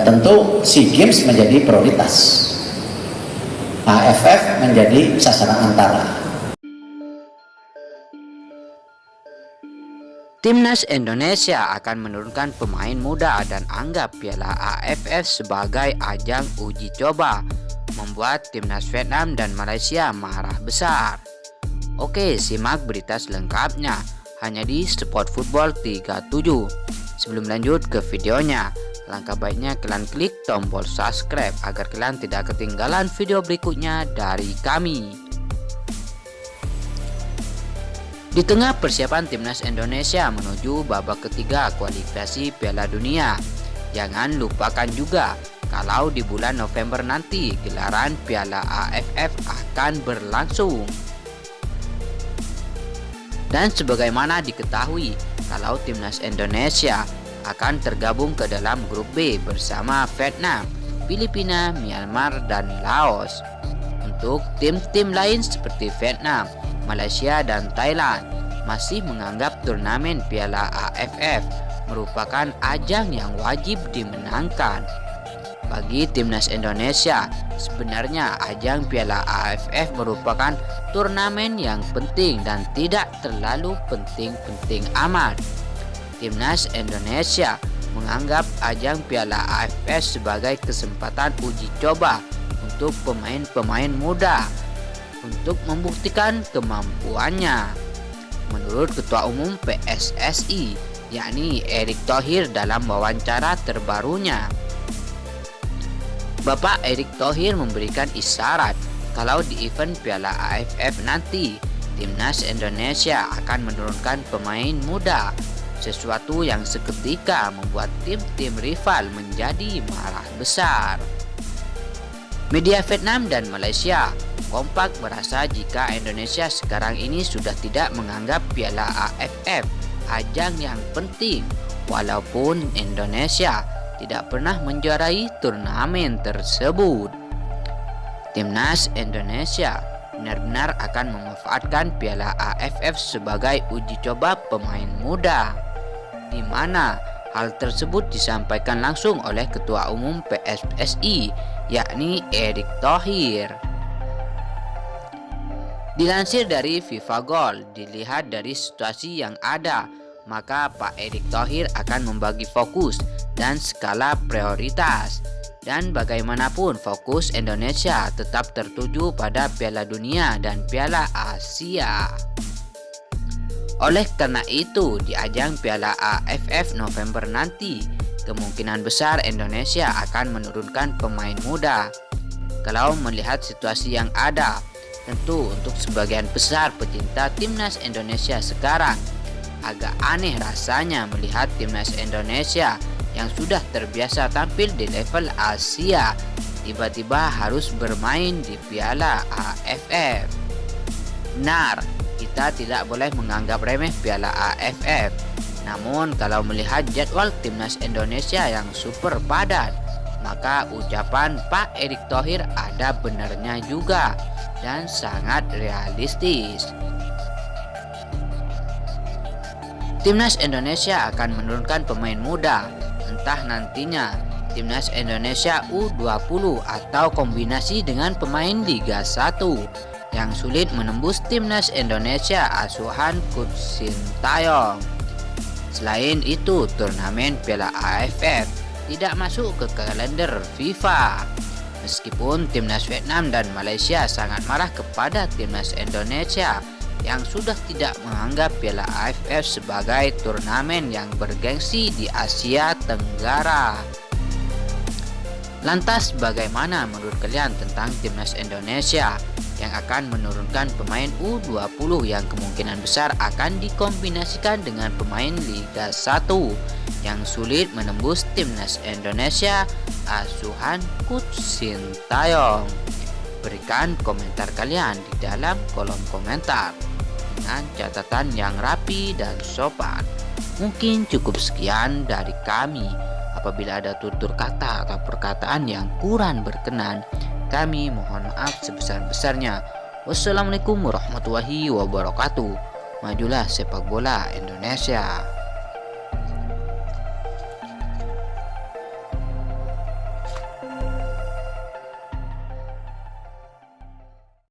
tentu SEA Games menjadi prioritas, AFF menjadi sasaran antara. Timnas Indonesia akan menurunkan pemain muda dan anggap Piala AFF sebagai ajang uji coba, membuat Timnas Vietnam dan Malaysia marah besar. Oke, simak berita selengkapnya hanya di Sport Football 37. Sebelum lanjut ke videonya, langkah baiknya kalian klik tombol subscribe agar kalian tidak ketinggalan video berikutnya dari kami. Di tengah persiapan Timnas Indonesia menuju babak ketiga kualifikasi Piala Dunia, jangan lupakan juga kalau di bulan November nanti gelaran Piala AFF akan berlangsung. Dan sebagaimana diketahui, kalau Timnas Indonesia akan tergabung ke dalam grup B bersama Vietnam, Filipina, Myanmar, dan Laos. Untuk tim-tim lain seperti Vietnam, Malaysia, dan Thailand masih menganggap turnamen Piala AFF merupakan ajang yang wajib dimenangkan. Bagi Timnas Indonesia, sebenarnya ajang Piala AFF merupakan turnamen yang penting dan tidak terlalu penting-penting amat. Timnas Indonesia menganggap ajang Piala AFF sebagai kesempatan uji coba untuk pemain-pemain muda untuk membuktikan kemampuannya. Menurut Ketua Umum PSSI, yakni Erick Thohir dalam wawancara terbarunya, Bapak Erick Thohir memberikan isyarat kalau di event Piala AFF nanti, Timnas Indonesia akan menurunkan pemain muda, sesuatu yang seketika membuat tim-tim rival menjadi marah besar. Media Vietnam dan Malaysia kompak merasa jika Indonesia sekarang ini sudah tidak menganggap Piala AFF ajang yang penting, walaupun Indonesia tidak pernah menjuarai turnamen tersebut. Timnas Indonesia benar-benar akan memanfaatkan Piala AFF sebagai uji coba pemain muda, di mana hal tersebut disampaikan langsung oleh Ketua Umum PSSI, yakni Erick Thohir. Dilansir dari FIFA Goal, dilihat dari situasi yang ada, maka Pak Erick Thohir akan membagi fokus dan skala prioritas. Dan bagaimanapun fokus Indonesia tetap tertuju pada Piala Dunia dan Piala Asia. Oleh karena itu, di ajang Piala AFF November nanti, kemungkinan besar Indonesia akan menurunkan pemain muda. Kalau melihat situasi yang ada, tentu untuk sebagian besar pecinta Timnas Indonesia sekarang, agak aneh rasanya melihat Timnas Indonesia yang sudah terbiasa tampil di level Asia tiba-tiba harus bermain di Piala AFF. Benar, kita tidak boleh menganggap remeh Piala AFF. Namun kalau melihat jadwal Timnas Indonesia yang super padat, maka ucapan Pak Erick Thohir ada benarnya juga dan sangat realistis. Timnas Indonesia akan menurunkan pemain muda, entah nantinya Timnas Indonesia U20 atau kombinasi dengan pemain Liga 1 yang sulit menembus Timnas Indonesia asuhan Coach Sintayong. Selain itu, turnamen Piala AFF tidak masuk ke kalender FIFA. Meskipun Timnas Vietnam dan Malaysia sangat marah kepada Timnas Indonesia yang sudah tidak menganggap Piala AFF sebagai turnamen yang bergengsi di Asia Tenggara. Lantas bagaimana menurut kalian tentang Timnas Indonesia yang akan menurunkan pemain U20 yang kemungkinan besar akan dikombinasikan dengan pemain Liga 1 yang sulit menembus Timnas Indonesia asuhan Coach Sintayong? Berikan komentar kalian di dalam kolom komentar dengan catatan yang rapi dan sopan. Mungkin cukup sekian dari kami. Apabila ada tutur kata atau perkataan yang kurang berkenan, kami mohon maaf sebesar-besarnya. Wassalamualaikum warahmatullahi wabarakatuh. Majulah sepak bola Indonesia.